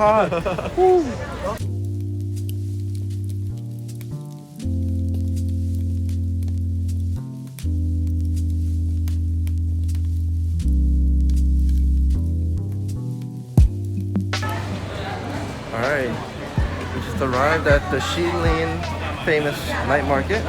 hot. Woo. Alright, we just arrived at the Shilin famous night market.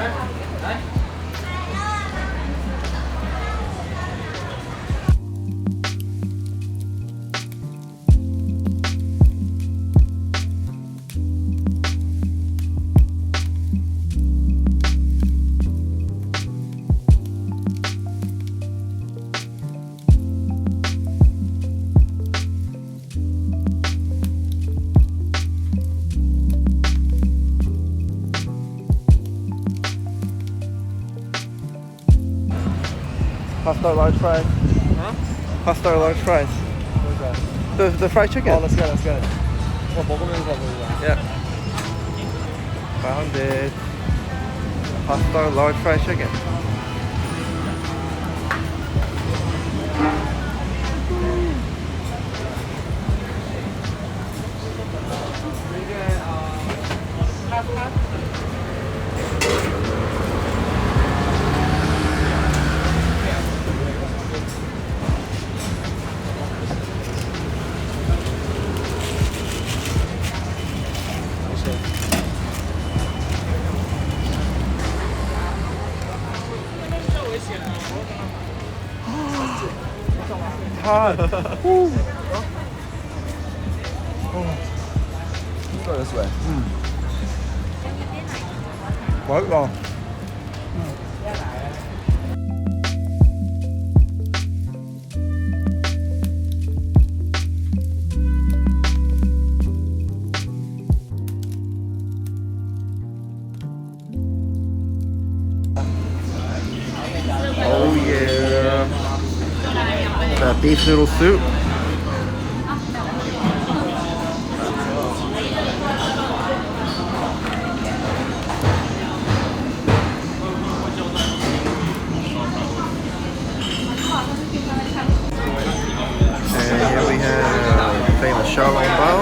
Pasta large fries. Huh? Pasta large fries. Where's that? The fried chicken. Oh, let's get it. 먹으면서 보자. Yeah. Found it. Pasta large fried chicken. hot. Woo. Let's go this way. 맛있다. Oh yeah. That beef noodle soup. And here we have famous Shilin bao.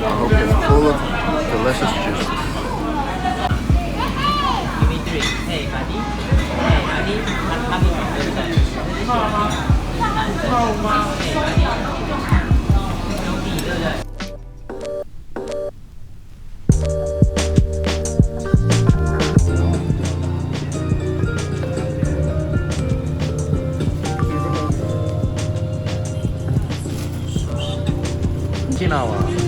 I hope it's full of delicious juices. Okinawa.